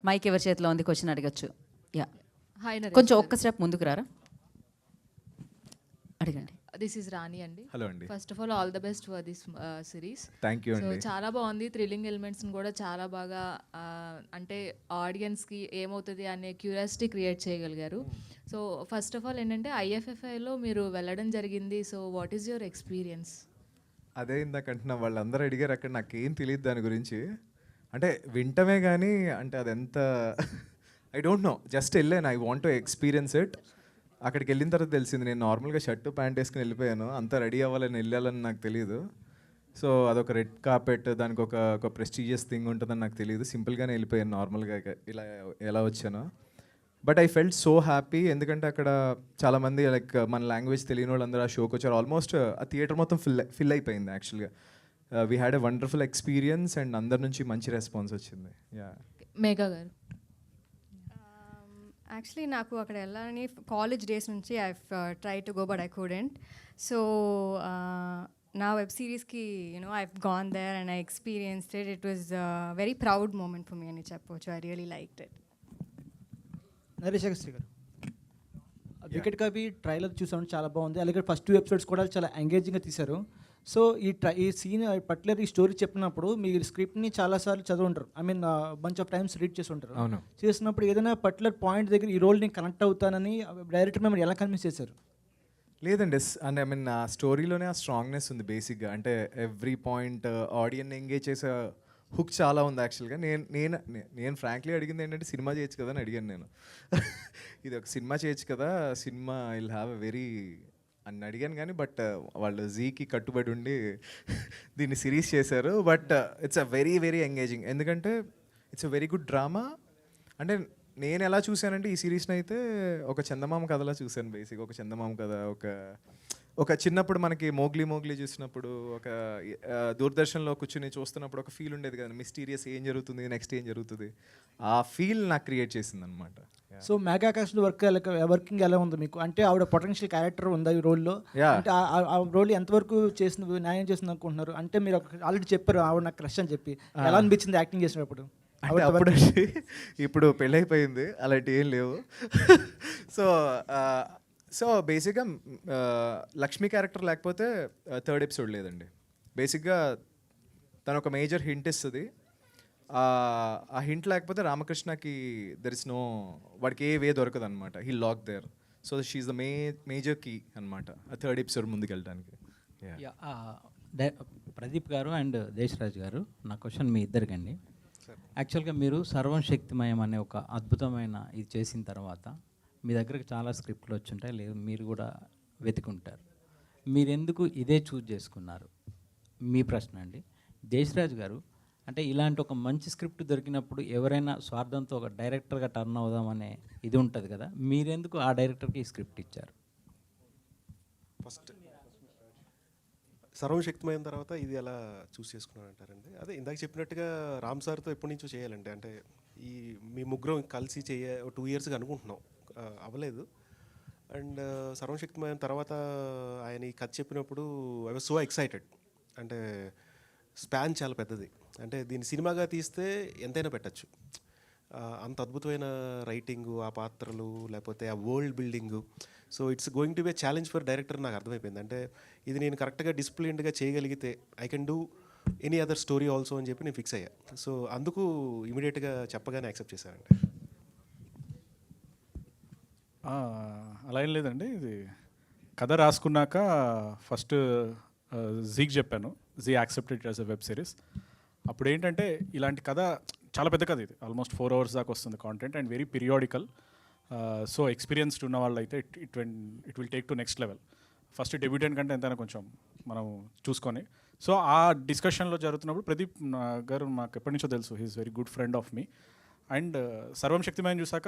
Mic ఎవరి చేతిలో ఉంది, క్వశ్చన్ అడగచ్చు. యా, హాయ్ నరేష్ కొంచెం గారు. ఒక్క స్టెప్ ముందుకు రారా, అడగండి. దిస్ ఈజ్ రాణి అండి. హలో అండి. First of all the best for this series. Thank you so అండి. చాలా బాగుంది. థ్రిల్లింగ్ ఎలిమెంట్స్ని కూడా చాలా బాగా అంటే ఆడియన్స్కి ఏమవుతుంది అనే క్యూరియాసిటీ క్రియేట్ చేయగలిగారు. సో ఫస్ట్ ఆఫ్ ఆల్ ఏంటంటే ఐఎఫ్ఎఫ్ఐలో మీరు వెళ్ళడం జరిగింది. So what is your experience? అదే ఇందాక అంటున్నా, వాళ్ళందరూ అడిగారు అక్కడ, నాకేం తెలియదు దాని గురించి. అంటే వింటమే కానీ అంటే అది ఎంత ఐ డోంట్ నో, జస్ట్ వెళ్ళాను, I want to experience it. అక్కడికి వెళ్ళిన తర్వాత తెలిసింది, నేను నార్మల్గా షర్టు ప్యాంట్ వేసుకుని వెళ్ళిపోయాను, అంతా రెడీ అవ్వాలని వెళ్ళాలని నాకు తెలియదు. సో అదొక రెడ్ కార్పెట్, దానికి ఒక ప్రెస్టీజియస్ థింగ్ ఉంటుందని నాకు తెలియదు. సింపుల్గానే వెళ్ళిపోయాను నార్మల్గా ఇలా ఎలా వచ్చానో. But I felt so happy, ఎందుకంటే అక్కడ చాలామంది లైక్ మన లాంగ్వేజ్ తెలియని వాళ్ళందరూ ఆ షోకి వచ్చారు. ఆల్మోస్ట్ ఆ థియేటర్ మొత్తం ఫిల్ అయిపోయింది యాక్చువల్గా. We had a wonderful experience and అందరి నుంచి మంచి రెస్పాన్స్ వచ్చింది. యా, మేఘా గారు. యాక్చువల్లీ నాకు అక్కడ వెళ్ళాలని కాలేజ్ డేస్ నుంచి I try to go but I couldn't. So నా వెబ్ సిరీస్కి I gone there and I experienced it. It was very proud moment for me అని చెప్పవచ్చు. I really liked it. Naresh Agastya garu, wicket copy trailer చూసాను, చాలా బాగుంది. అలాగే first 2 episodes కూడా చాలా ఎంగేజింగ్గా తీశారు. సో ఈ సీన్ పర్టికులర్ ఈ స్టోరీ చెప్పినప్పుడు మీరు స్క్రిప్ట్ని చాలాసార్లు చదువుంటారు, I mean bunch of times read చేసి ఉంటారు. అవును. చేసినప్పుడు ఏదైనా పర్టికులర్ పాయింట్ దగ్గర ఈ రోల్ నేను కనెక్ట్ అవుతానని డైరెక్టర్ మేము ఎలా కన్విన్స్ చేశారు? లేదండి, అంటే ఐ మీన్ ఆ స్టోరీలోనే ఆ స్ట్రాంగ్నెస్ ఉంది బేసిక్గా. అంటే ఎవ్రీ పాయింట్ ఆడియన్ ఎంగేజ్ చేసే హుక్ చాలా ఉంది యాక్చువల్గా. నేను ఫ్రాంక్లీ అడిగింది ఏంటంటే, సినిమా చేయొచ్చు కదా అని అడిగాను నేను. ఇది ఒక సినిమా చేయొచ్చు కదా, cinema will have a very అని అడిగాను కానీ, బట్ వాళ్ళు జీకి కట్టుబడి ఉండి దీన్ని సిరీస్ చేశారు. But it's a very very engaging, ఎందుకంటే it's a very good drama. అంటే నేను ఎలా చూశానంటే ఈ సిరీస్ని అయితే ఒక చందమామ కథలా చూశాను. బేసిక్ ఒక చందమామ కథ, ఒక చిన్నప్పుడు మనకి మోగ్లీ చూసినప్పుడు, ఒక దూరదర్శన్లో కూర్చుని చూస్తున్నప్పుడు ఒక ఫీల్ ఉండేది కదా, మిస్టీరియస్ ఏం జరుగుతుంది, నెక్స్ట్ ఏం జరుగుతుంది, ఆ ఫీల్ నాకు క్రియేట్ చేసింది అనమాట. సో మెగా కాస్ట్ వర్కింగ్ ఎలా ఉంది మీకు? అంటే ఆవిడ పొటెన్షియల్ క్యారెక్టర్ ఉందా ఈ రోల్లో? అంటే ఆ రోల్ ఎంతవరకు చేసిన న్యాయం చేసింది అనుకుంటున్నారు? అంటే మీరు ఆల్రెడీ చెప్పారు ఆవిడ నాకు క్రష్ అని చెప్పి, ఎలా అనిపించింది యాక్టింగ్ చేసినప్పుడు? అప్పుడు ఇప్పుడు పెళ్ళైపోయింది, అలాంటి ఏం లేవు. సో బేసిక్గా లక్ష్మీ క్యారెక్టర్ లేకపోతే 3rd ఎపిసోడ్ లేదండి. బేసిక్గా తను ఒక మేజర్ హింట్ ఇస్తుంది. ఆ హింట్ లేకపోతే రామకృష్ణకి దెర్ ఇస్ నో, వాడికి ఏ వే దొరకదు అనమాట. He lock there. So she's the major key అనమాట ఆ 3rd ఎపిసోడ్ ముందుకు వెళ్ళడానికి. ప్రదీప్ గారు అండ్ దేశరాజ్ గారు, నా క్వశ్చన్ మీ ఇద్దరికండి. యాక్చువల్గా మీరు సర్వం శక్తిమయం అనే ఒక అద్భుతమైన ఇది చేసిన తర్వాత మీ దగ్గరకు చాలా స్క్రిప్ట్లు వచ్చుంటాయి, లేదు మీరు కూడా వెతుకుంటారు. మీరు ఎందుకు ఇదే చూజ్ చేసుకున్నారు? మీ ప్రశ్న అండి. దేశరాజ్ గారు, అంటే ఇలాంటి ఒక మంచి స్క్రిప్ట్ దొరికినప్పుడు ఎవరైనా స్వార్థంతో ఒక డైరెక్టర్గా టర్న్ అవుదామనే ఇది ఉంటుంది కదా, మీరెందుకు ఆ డైరెక్టర్కి ఈ స్క్రిప్ట్ ఇచ్చారు? ఫస్ట్ సర్వశక్తిమైన తర్వాత ఇది ఎలా చూస్ చేసుకున్నాను అంటారండి. అదే ఇందాక చెప్పినట్టుగా రామ్ సార్తో ఎప్పటి నుంచో చేయాలండి. అంటే ఈ మీ ముగ్గురం కలిసి 2 ఇయర్స్గా అనుకుంటున్నాం, అవ్వలేదు. అండ్ సర్వశక్తిమైన తర్వాత ఆయన ఈ కథ చెప్పినప్పుడు ఐ వాజ్ సో ఎక్సైటెడ్. అంటే స్పాన్ చాలా పెద్దది, అంటే దీన్ని సినిమాగా తీస్తే ఎంతైనా పెట్టచ్చు. అంత అద్భుతమైన రైటింగు, ఆ పాత్రలు, లేకపోతే ఆ world building. So it's going to be challenge for director నాకు అర్థమైపోయింది. అంటే ఇది నేను కరెక్ట్గా డిసిప్లిన్డ్గా చేయగలిగితే I can do any other story also అని చెప్పి నేను ఫిక్స్ అయ్యా. సో అందుకు ఇమీడియట్గా చెప్పగానే యాక్సెప్ట్ చేశానండి. అలా ఏం లేదండి, ఇది కథ రాసుకున్నాక ఫస్ట్ జీకి చెప్పాను. Zee accepted as a web series. అప్పుడు ఏంటంటే ఇలాంటి కథ చాలా పెద్ద కథ, ఇది ఆల్మోస్ట్ 4 hours దాకా వస్తుంది content and very periodical. So experienced ఉన్న వాళ్ళు అయితే it will take to next level. First debutante కంటే ఎంతైనా కొంచెం మనం చూసుకొని. సో ఆ డిస్కషన్లో జరుగుతున్నప్పుడు ప్రదీప్ గారు మాకు ఎప్పటి నుంచో తెలుసు, he's very good friend of me. And Sarvam Shakthimayam చూసాక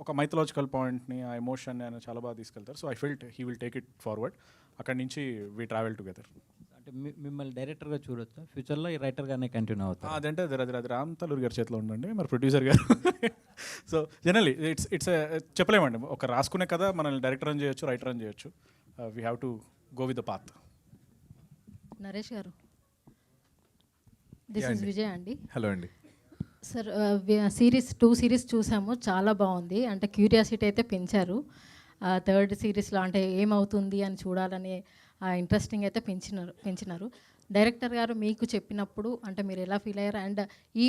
ఒక మైథలాజికల్ పాయింట్ని, ఆ ఎమోషన్ని ఆయన చాలా బాగా తీసుకెళ్తారు. So I felt he will take it forward. అక్కడి నుంచి వీ ట్రావెల్ టుగెదర్. అంటే మిమ్మల్ని డైరెక్టర్గా చూడొచ్చా ఫ్యూచర్లో, ఈ రైటర్గానే కంటిన్యూ అవుతుంది? అదంటే అది రామ్ తలూరి గారి చేతిలో ఉండండి, మరి ప్రొడ్యూసర్ గారు. సో జనరల్లీ ఇట్స్ చెప్పలేమండి, ఒక రాసుకునే కదా మనల్ని డైరెక్టర్ అని చేయొచ్చు, రైటర్ అని చేయొచ్చు. We have to go with the path. Naresh గారు, దిస్ ఇస్ విజయ్ అండి. హలో అండి. సార్ సిరీస్ 2 సిరీస్ చూసాము, చాలా బాగుంది. అంటే క్యూరియాసిటీ అయితే పెంచారు. థర్డ్ సిరీస్లో అంటే ఏమవుతుంది అని చూడాలని ఇంట్రెస్టింగ్ అయితే పెంచినారు. డైరెక్టర్ గారు మీకు చెప్పినప్పుడు అంటే మీరు ఎలా ఫీల్ అయ్యారు, అండ్ ఈ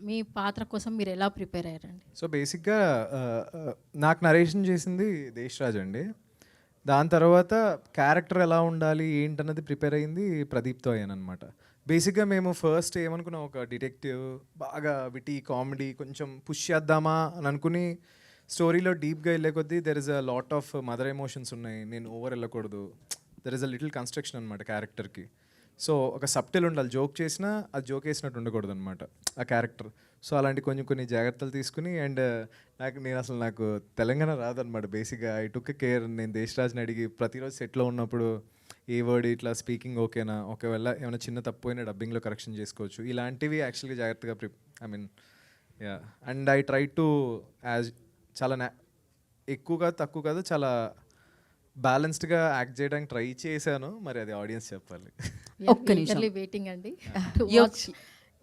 మీ పాత్ర కోసం మీరు ఎలా ప్రిపేర్ అయ్యారండి? సో బేసిక్గా నాకు నరేషన్ చేసింది దేశ్ రాజ్ అండి. దాని తర్వాత క్యారెక్టర్ ఎలా ఉండాలి ఏంటన్నది ప్రిపేర్ అయింది ప్రదీప్తో అయ్యాను అనమాట. బేసిక్గా మేము ఫస్ట్ ఏమనుకున్నాం, ఒక డిటెక్టివ్ బాగా విటీ కామెడీ కొంచెం పుష్ చేద్దామా అని అనుకుని స్టోరీలో డీప్గా వెళ్ళే కొద్దీ there is a lot of mother emotions ఉన్నాయి, నేను ఓవర్ వెళ్ళకూడదు, there is a little construction అనమాట క్యారెక్టర్కి. సో ఒక సబ్టెల్ ఉండాలి, జోక్ చేసినా అది జోక్ వేసినట్టు ఉండకూడదు అనమాట ఆ క్యారెక్టర్. సో అలాంటి కొన్ని జాగ్రత్తలు తీసుకుని అండ్ నాకు తెలంగాణ రాదనమాట బేసిక్గా. I took care. నేను దేశరాజ్ని అడిగి ప్రతిరోజు సెట్లో ఉన్నప్పుడు ఏ వర్డ్ ఇట్లా స్పీకింగ్ ఓకేనా, ఒకవేళ ఏమైనా చిన్న తప్పు అయినా డబ్బింగ్లో కరెక్షన్ చేసుకోవచ్చు, ఇలాంటివి యాక్చువల్గా జాగ్రత్తగా yeah. And I try to as చాలా ఎక్కువగా తక్కువ కాదు, చాలా బ్యాలెన్స్డ్గా యాక్ట్ చేయడానికి ట్రై చేశాను. మరి అది ఆడియన్స్ చెప్పాలి. ఒక్క నిమిషం. వెయిటింగ్ అండి Yo-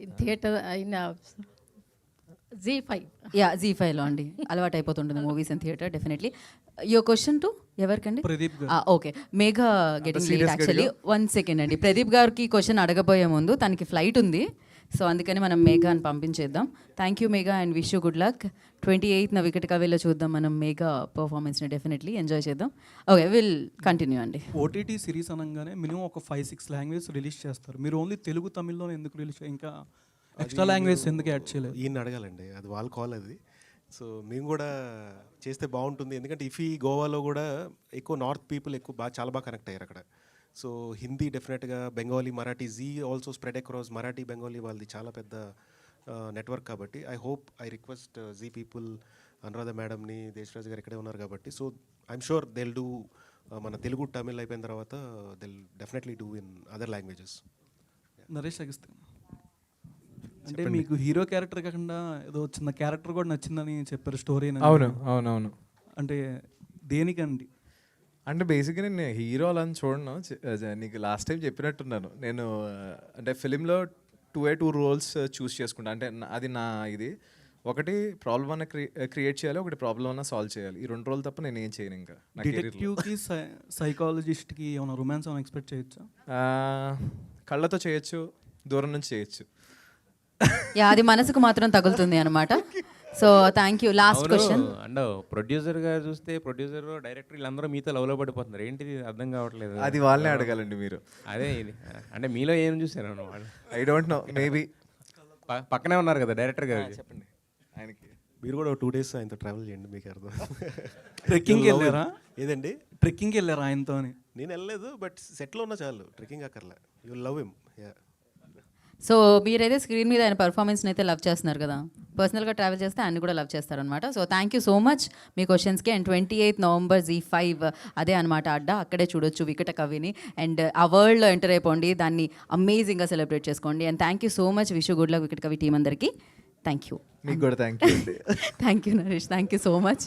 in theatre in Z5. Yeah Z5లో అండి అలవాటు అయిపోతుంటుంది movies and theatre definitely. Your question to ఎవరికండి? Pradeep okay, Megha getting late serious actually. 1 second అండి, ప్రదీప్ గారికి క్వశ్చన్ అడగబోయే ముందు తనకి ఫ్లైట్ ఉంది, సో అందుకని మనం మేఘాని పంపించేద్దాం. Thank you Megha and wish you good luck. 28న wicket కవేలో చూద్దాం మనం మేఘా పర్ఫార్మెన్స్ని, డెఫినెట్లీ ఎంజాయ్ చేద్దాం. ఓకే, విల్ కంటిన్యూ అండి. ఓటీటీ సిరీస్ అనగానే మినిమం ఒక 5-6 లాంగ్వేజ్ రిలీజ్ చేస్తారు. మీరు ఓన్లీ తెలుగు తమిళ్లోనే ఎందుకు రిలీజ్, ఇంకా ఎక్స్ట్రా లాంగ్వేజ్ ఎందుకు యాడ్ చేయలేదు? ఈయన అడగాలండి, అది వాళ్ళ కాల్ అది. సో మేము కూడా చేస్తే బాగుంటుంది, ఎందుకంటే ఇఫీ గోవాలో కూడా ఎక్కువ నార్త్ పీపుల్ చాలా బాగా కనెక్ట్ అయ్యారు అక్కడ. సో హిందీ డెఫినెట్గా, Bengali, Marathi, Zee also spread across Marathi, Bengali వాళ్ళది చాలా పెద్ద నెట్వర్క్ కాబట్టి I request Zee people, Anuradha మేడంని, దేశరాజ్ గారు ఇక్కడే ఉన్నారు కాబట్టి, so I'm sure they'll do. మన తెలుగు తమిళ్ అయిపోయిన తర్వాత they'll definitely do in other languages. Naresh Agastya, అంటే మీకు హీరో క్యారెక్టర్ కాకుండా ఏదో చిన్న క్యారెక్టర్ కూడా నచ్చిందని చెప్పారు స్టోరీ. అవును. అంటే దేనికండి? అంటే బేసిక్గా నేను హీరో అలా అని చూడను. నీకు లాస్ట్ టైం చెప్పినట్టున్నాను నేను, అంటే ఫిలింలో 2 రోల్స్ చూస్ చేసుకుంటా. అంటే అది నా ఇది, ఒకటి ప్రాబ్లమ్ అన్న క్రియేట్ చేయాలి, ఒకటి ప్రాబ్లమ్ అన్న సాల్వ్ చేయాలి. ఈ 2 రోల్ తప్ప నేను ఏం చేయను ఇంకా. డిటెక్టివ్కి సైకాలజిస్ట్కి ఏమైనా రొమాన్స్ ఏమైనా ఎక్స్పెక్ట్ చేయొచ్చా? కళ్ళతో చేయొచ్చు, దూరం నుంచి చేయొచ్చు. యా, అది మనసుకు మాత్రం తగులుతుంది అనమాట. So thank you. Last question. అంటే ప్రొడ్యూసర్గా చూస్తే ప్రొడ్యూసర్, డైరెక్టర్ వీళ్ళందరూ మీతో లవ్లో పడిపోతున్నారు, ఏంటిది అర్థం కావట్లేదు. అది వాళ్ళనే అడగాలండి మీరు. అదే ఇది, అంటే మీలో ఏం చూసారు? ఐ డోంట్ నో, మేబీ పక్కనే ఉన్నారు కదా డైరెక్టర్ గారు. చెప్పండి ఆయనకి. మీరు కూడా 2 days ఆయనతో ట్రావెల్ చేయండి, మీకు అర్థం. ట్రెక్కింగ్కి వెళ్ళారా? ఏదండి? ట్రెక్కింగ్కి వెళ్ళారా ఆయనతో? నేను వెళ్ళలేదు, బట్ సెట్లో ఉన్న చాలు, ట్రెక్కింగ్ అక్కర్లే. You love him. Yeah. So మీరైతే స్క్రీన్ మీద ఆయన పర్ఫార్మెన్స్ని అయితే లవ్ చేస్తున్నారు కదా, పర్సనల్గా ట్రావెల్ చేస్తే ఆయన కూడా లవ్ చేస్తారనమాట. So thank you so much మీ క్వశ్చన్స్కి. అండ్ 28th నవంబర్ Z5 అదే అనమాట అడ్డా, అక్కడే చూడొచ్చు వికట కవిని. అండ్ ఆ వరల్డ్లో ఎంటర్ అయిపోండి, దాన్ని అమేజింగ్గా సెలబ్రేట్ చేసుకోండి. And thank you so much, wish you good luck Vikatakavi team అందరికీ. Thank you. మీకు కూడా thank you. Thank you Naresh, thank you so much.